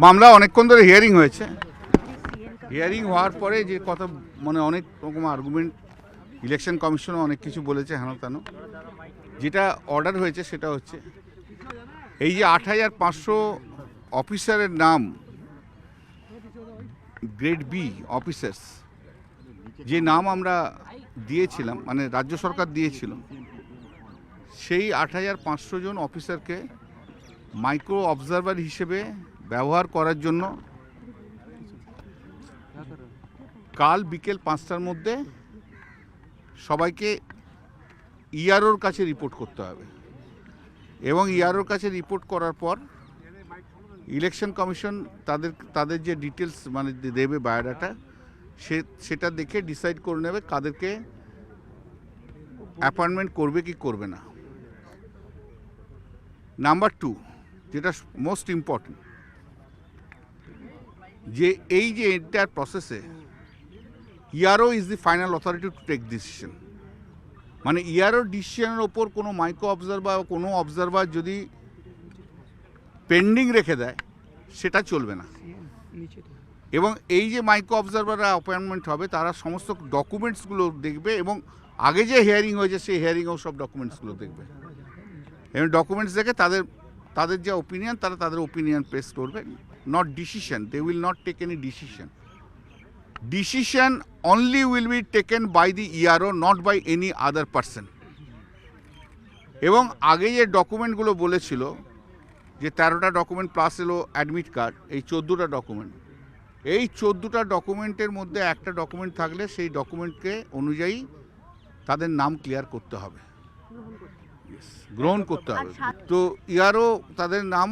মামলা অনেকক্ষণ ধরে হিয়ারিং হয়েছে। হিয়ারিং হওয়ার পরে যে কথা মানে অনেক রকম আর্গুমেন্ট, ইলেকশন কমিশনও অনেক কিছু বলেছে হেন তেন। যেটা অর্ডার হয়েছে সেটা হচ্ছে এই যে ৮৫০০ অফিসারের নাম, গ্রেড বি অফিসার্স, যে নাম আমরা দিয়েছিলাম মানে রাজ্য সরকার দিয়েছিল, সেই ৮৫০০ জন অফিসারকে মাইক্রো অবজারভার হিসেবে ব্যবহার করার জন্য কাল বিকেল ৫টার মধ্যে সবাইকে ইআরওর কাছে রিপোর্ট করতে হবে এবং ইআরওর কাছে রিপোর্ট করার পর ইলেকশন কমিশন তাদের যে ডিটেলস মানে দেবে বায়োডাটা, সেটা দেখে ডিসাইড করে নেবে কাদেরকে অ্যাপয়েন্টমেন্ট করবে কি করবে না। নাম্বার 2, যেটা মোস্ট ইম্পর্টেন্ট, যে এই যে এন্টায়ার প্রসেসে ERO is the final authority to take decision. মানে ইআরও ডিসিশনের ওপর কোনো মাইক্রো অবজারভার বা কোনো অবজারভার যদি পেন্ডিং রেখে দেয় সেটা চলবে না। এবং এই যে মাইক্রো অবজারভাররা অ্যাপয়েন্টমেন্ট হবে তারা সমস্ত ডকুমেন্টসগুলো দেখবে এবং আগে যে হিয়ারিং হয়েছে সেই হিয়ারিংয়েও সব ডকুমেন্টসগুলো দেখবে এবং ডকুমেন্টস দেখে তাদের যে ওপিনিয়ন তাদের ওপিনিয়ন পেশ করবে। Not decision, they will not take any decision. Decision only will be taken by the ERO, not by any other person. এবং আগে যে ডকুমেন্টগুলো বলেছিল যে 13টা ডকুমেন্ট প্লাস এলো অ্যাডমিট কার্ড, এই 14টা ডকুমেন্ট, এই 14টা ডকুমেন্টের মধ্যে একটা ডকুমেন্ট থাকলে সেই ডকুমেন্টকে অনুযায়ী তাদের নাম ক্লিয়ার করতে হবে, গ্রহণ করতে হবে। তো ইয়ারও তাদের নাম,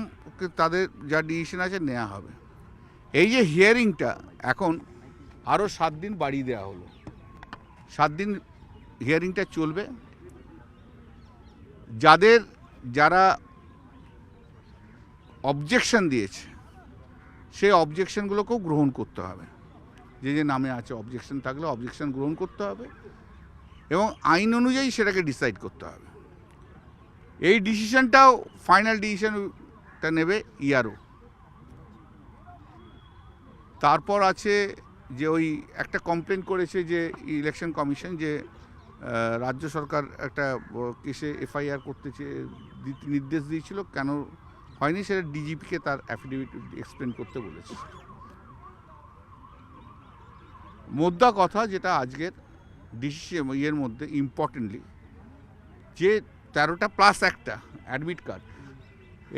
তাদের যা ডিসিশন আছে নেওয়া হবে। এই যে হিয়ারিংটা এখন আরও 7 দিন বাড়িয়ে দেওয়া হলো। 7 দিন হিয়ারিংটা চলবে। যারা অবজেকশন দিয়েছে সেই অবজেকশনগুলোকেও গ্রহণ করতে হবে। যে নামে আছে অবজেকশন থাকলে অবজেকশন গ্রহণ করতে হবে এবং আইন অনুযায়ী সেটাকে ডিসাইড করতে হবে। এই ডিসিশনটাও ফাইনাল ডিসিশনটা নেবে ইআরও। তারপর আছে যে ওই একটা কমপ্লেন করেছে যে ইলেকশন কমিশন যে রাজ্য সরকার একটা কেসে এফআইআর করতে নির্দেশ দিয়েছিল, কেন হয়নি সেটা ডিজিপিকে তার অ্যাফিডেভিট এক্সপ্লেন করতে বলেছে। মোদ্দা কথা যেটা আজকের ডিসিশন ইয়ের মধ্যে ইম্পর্টেন্টলি, যে 13টা প্লাস একটা অ্যাডমিট কার্ড,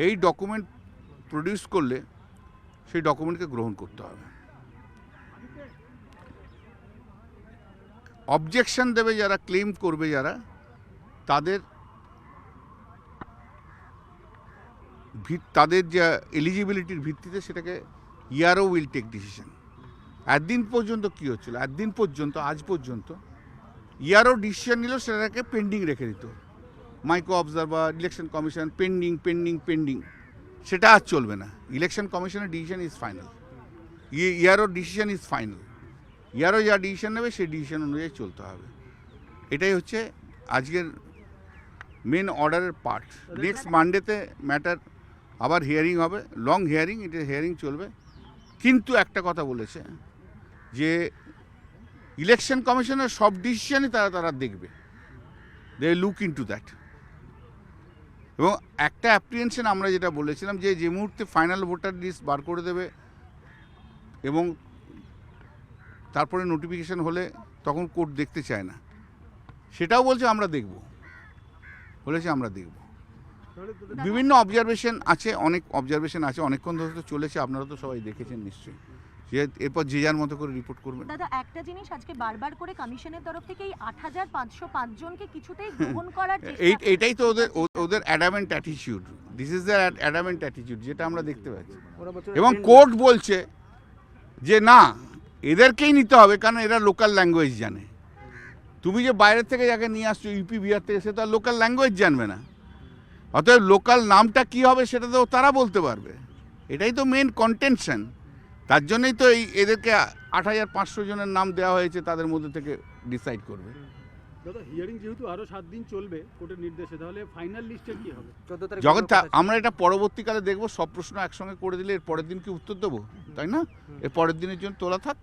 এই ডকুমেন্ট প্রডিউস করলে সেই ডকুমেন্টকে গ্রহণ করতে হবে। অবজেকশন দেবে যারা, ক্লেম করবে যারা, তাদের যে এলিজিবিলিটির ভিত্তিতে সেটাকে ইআরও উইল টেক ডিসিশন। একদিন পর্যন্ত কী হচ্ছিল, আজ পর্যন্ত ইআরও ডিসিশন নিল সেটাকে পেন্ডিং রেখে দিত। Micro observer, election commission, pending, সেটা আর চলবে না। ইলেকশন কমিশনের decision is final, ERO decision is final. ERO যা ডিসিশন নেবে সেই ডিসিশন অনুযায়ী চলতে হবে। এটাই হচ্ছে আজকের মেন অর্ডারের পার্ট। নেক্সট মানডেতে ম্যাটার আবার হিয়ারিং হবে, লং হিয়ারিং, এটা হিয়ারিং চলবে। কিন্তু একটা কথা বলেছে যে ইলেকশন কমিশনের সব ডিসিশনই তারা দেখবে, দে লুক ইনটু দ্যাট। এবং একটা অ্যাপ্রিহেনশন আমরা যেটা বলেছিলাম যে মুহূর্তে ফাইনাল ভোটার লিস্ট বার করে দেবে এবং তারপরে নোটিফিকেশন হলে তখন কোর্ট দেখতে চায় না, সেটাও বলছে আমরা দেখব, বিভিন্ন অবজারভেশন আছে, অনেকক্ষণ ধরে তো চলেছে, আপনারা তো সবাই দেখেছেন নিশ্চয়ই। এরপর যে যার মতো করে রিপোর্ট করবেন। দাদা, একটা জিনিস আজকে বারবার করে কমিশনের তরফ থেকে এই ৮৫০৫ জনকে কিছুতেই গ্রহণ করার চেষ্টা, এটাই তো ওদের adamant attitude. This is the adamant attitude যেটা আমরা দেখতে পাচ্ছি। এবং কোর্ট বলছে যে না, এদেরকেই নিতে হবে, কারণ এরা লোকাল ল্যাঙ্গুয়েজ জানে। তুমি যে বাইরের থেকে যাকে নিয়ে আসছো ইউপি বিহার থেকে, সে তো আর লোকাল ল্যাঙ্গুয়েজ জানবে না। অতএব লোকাল নামটা কি হবে সেটা তো তারা বলতে পারবে। এটাই তো মেন কন্টেনশন। তার জন্যই তো এদেরকে ৮৫০০ জনের নাম দেওয়া হয়েছে, তাদের মধ্যে থেকে ডিসাইড করবে। দাদা হিয়ারিং যেহেতু আরো 7 দিন চলবে কোর্টের নির্দেশে, তাহলে ফাইনাল লিস্টের কি হবে? 14 তারিখ যখন আমরা এটা পরবর্তীকালে দেখবো, সব প্রশ্ন একসঙ্গে করে দিলে এর পরের দিন কি উত্তর দেবো, তাই না? এর পরের দিনের জন্য তোলা থাক।